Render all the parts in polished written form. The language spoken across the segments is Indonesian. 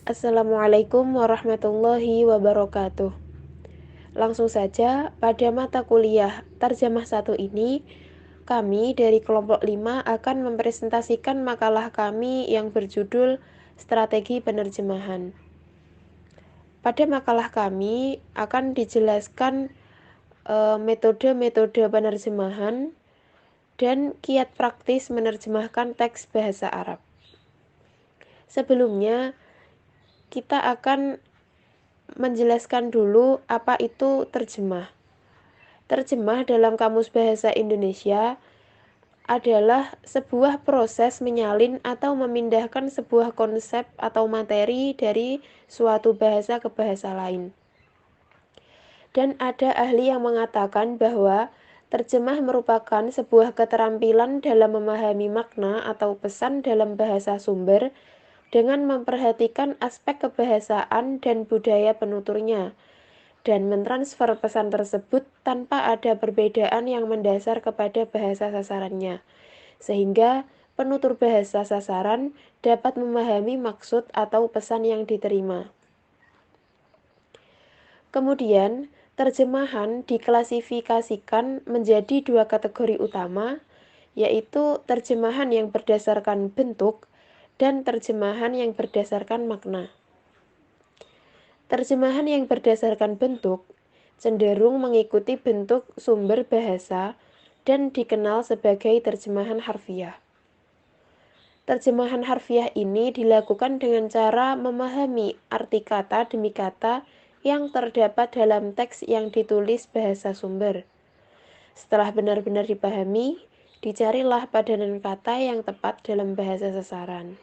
Assalamualaikum warahmatullahi wabarakatuh. Langsung saja, pada mata kuliah Terjemah 1 ini, kami dari kelompok 5 akan mempresentasikan makalah kami yang berjudul Strategi Penerjemahan. Pada makalah kami akan dijelaskan metode-metode penerjemahan dan kiat praktis menerjemahkan teks bahasa Arab. Sebelumnya, kita akan menjelaskan dulu apa itu terjemah. Terjemah dalam Kamus Bahasa Indonesia adalah sebuah proses menyalin atau memindahkan sebuah konsep atau materi dari suatu bahasa ke bahasa lain. Dan ada ahli yang mengatakan bahwa terjemah merupakan sebuah keterampilan dalam memahami makna atau pesan dalam bahasa sumber dengan memperhatikan aspek kebahasaan dan budaya penuturnya, dan mentransfer pesan tersebut tanpa ada perbedaan yang mendasar kepada bahasa sasarannya, sehingga penutur bahasa sasaran dapat memahami maksud atau pesan yang diterima. Kemudian, terjemahan diklasifikasikan menjadi 2 kategori utama, yaitu terjemahan yang berdasarkan bentuk dan terjemahan yang berdasarkan makna. Terjemahan yang berdasarkan bentuk cenderung mengikuti bentuk sumber bahasa dan dikenal sebagai terjemahan harfiah. Terjemahan harfiah ini dilakukan dengan cara memahami arti kata demi kata yang terdapat dalam teks yang ditulis bahasa sumber. Setelah benar-benar dipahami, dicarilah padanan kata yang tepat dalam bahasa sasaran.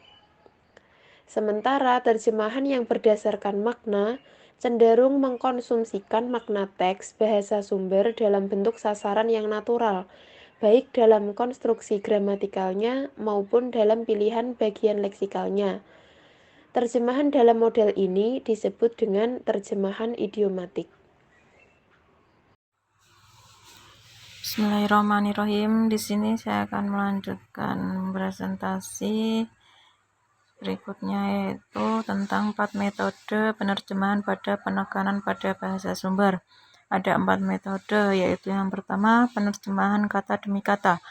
Sementara terjemahan yang berdasarkan makna cenderung mengkonsumsikan makna teks bahasa sumber dalam bentuk sasaran yang natural, baik dalam konstruksi gramatikalnya maupun dalam pilihan bagian leksikalnya. Terjemahan dalam model ini disebut dengan terjemahan idiomatik. Bismillahirrahmanirrahim. Di sini saya akan melanjutkan presentasi berikutnya, yaitu tentang 4 metode penerjemahan pada penekanan pada bahasa sumber. Ada 4 metode, yaitu yang pertama penerjemahan kata demi kata,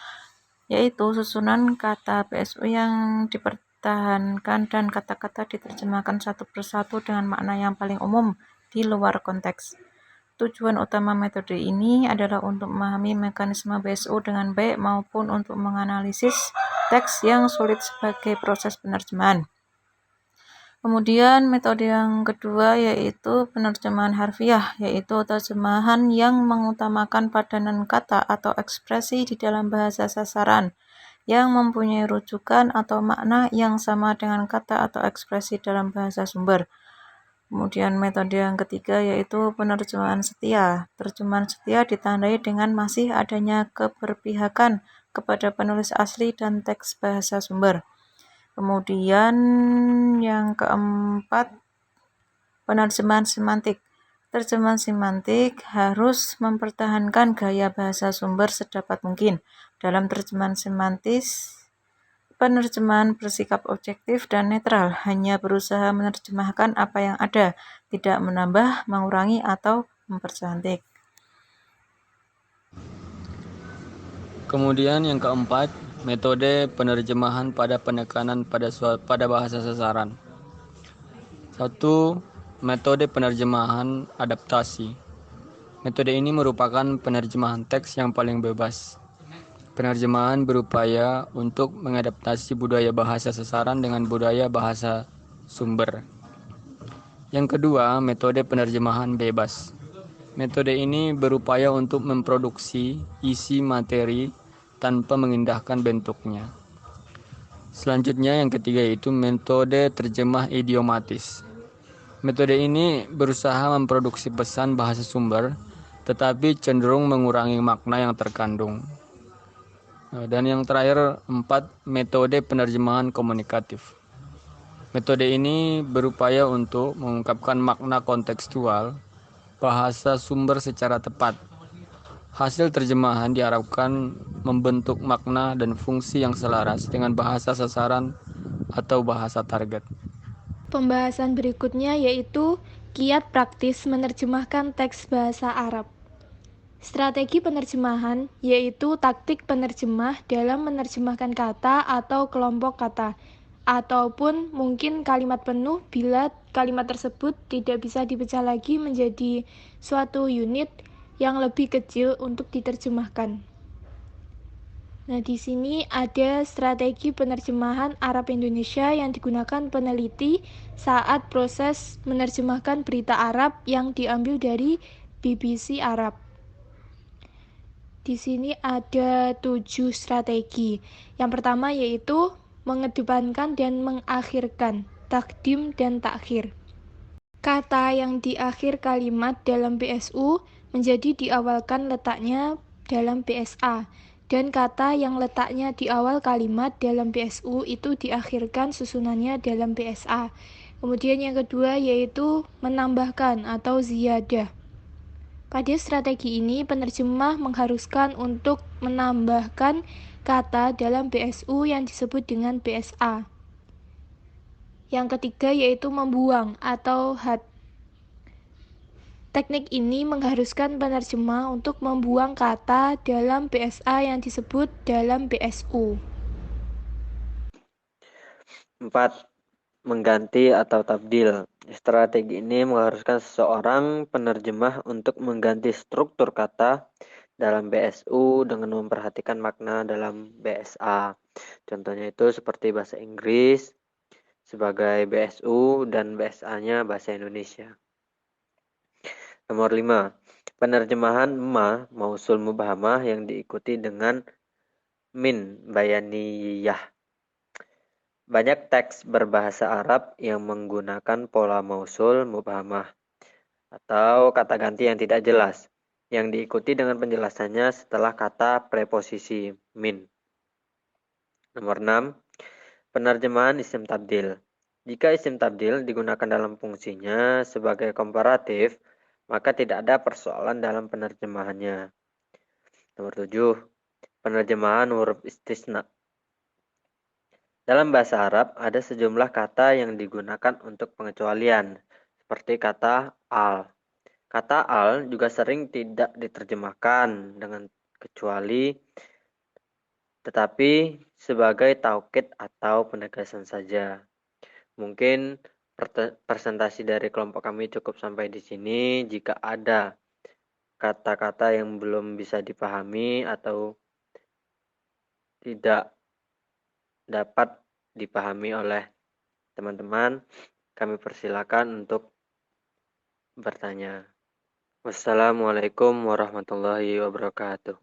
yaitu susunan kata BSU yang dipertahankan dan kata-kata diterjemahkan satu persatu dengan makna yang paling umum di luar konteks. Tujuan utama metode ini adalah untuk memahami mekanisme BSU dengan baik maupun untuk menganalisis teks yang sulit sebagai proses penerjemahan. Kemudian metode yang kedua yaitu penerjemahan harfiah, yaitu terjemahan yang mengutamakan padanan kata atau ekspresi di dalam bahasa sasaran yang mempunyai rujukan atau makna yang sama dengan kata atau ekspresi dalam bahasa sumber. Kemudian metode yang ketiga yaitu penerjemahan setia. Terjemahan setia ditandai dengan masih adanya keberpihakan kepada penulis asli dan teks bahasa sumber. Kemudian yang keempat, penerjemahan semantik. Terjemahan semantik harus mempertahankan gaya bahasa sumber sedapat mungkin. Dalam terjemahan semantis, penerjemahan bersikap objektif dan netral, hanya berusaha menerjemahkan apa yang ada, tidak menambah, mengurangi, atau mempercantik. Kemudian yang keempat, metode penerjemahan pada penekanan pada bahasa sasaran. 1. Metode penerjemahan adaptasi. Metode ini merupakan penerjemahan teks yang paling bebas. Penerjemahan berupaya untuk mengadaptasi budaya bahasa sasaran dengan budaya bahasa sumber. Yang kedua, metode penerjemahan bebas. Metode ini berupaya untuk memproduksi isi materi tanpa mengindahkan bentuknya. Selanjutnya yang ketiga yaitu metode terjemah idiomatis. Metode ini berusaha memproduksi pesan bahasa sumber tetapi cenderung mengurangi makna yang terkandung. Dan yang terakhir 4, metode penerjemahan komunikatif. Metode ini berupaya untuk mengungkapkan makna kontekstual bahasa sumber secara tepat. Hasil terjemahan diharapkan membentuk makna dan fungsi yang selaras dengan bahasa sasaran atau bahasa target. Pembahasan berikutnya yaitu kiat praktis menerjemahkan teks bahasa Arab. Strategi penerjemahan yaitu taktik penerjemah dalam menerjemahkan kata atau kelompok kata, ataupun mungkin kalimat penuh bila kalimat tersebut tidak bisa dipecah lagi menjadi suatu unit yang lebih kecil untuk diterjemahkan. Nah, di sini ada strategi penerjemahan Arab Indonesia yang digunakan peneliti saat proses menerjemahkan berita Arab yang diambil dari BBC Arab. Di sini ada 7 strategi. Yang pertama yaitu mengedepankan dan mengakhirkan, takdim dan takhir. Kata yang di akhir kalimat dalam BSU menjadi diawalkan letaknya dalam BSA, dan kata yang letaknya di awal kalimat dalam BSU itu diakhirkan susunannya dalam BSA. Kemudian yang kedua yaitu menambahkan atau ziyadah. Pada strategi ini, penerjemah mengharuskan untuk menambahkan kata dalam BSU yang disebut dengan BSA. Yang ketiga yaitu membuang atau had. Teknik ini mengharuskan penerjemah untuk membuang kata dalam BSA yang disebut dalam BSU. 4. Mengganti atau tabdil. Strategi ini mengharuskan seseorang penerjemah untuk mengganti struktur kata dalam BSU dengan memperhatikan makna dalam BSA. Contohnya itu seperti bahasa Inggris sebagai BSU dan BSA-nya bahasa Indonesia. Nomor 5. Penerjemahan ma mausul mubhamah yang diikuti dengan min bayaniyah. Banyak teks berbahasa Arab yang menggunakan pola mausul mubhamah atau kata ganti yang tidak jelas, yang diikuti dengan penjelasannya setelah kata preposisi min. Nomor 6. Penerjemahan isim tabdil. Jika isim tabdil digunakan dalam fungsinya sebagai komparatif, maka tidak ada persoalan dalam penerjemahannya. Nomor 7. Penerjemahan huruf istisna. Dalam bahasa Arab ada sejumlah kata yang digunakan untuk pengecualian, seperti kata al. Kata al juga sering tidak diterjemahkan dengan kecuali, tetapi sebagai taukid atau penegasan saja. Mungkin presentasi dari kelompok kami cukup sampai di sini. Jika ada kata-kata yang belum bisa dipahami atau tidak dapat dipahami oleh teman-teman, kami persilakan untuk bertanya. Wassalamualaikum warahmatullahi wabarakatuh.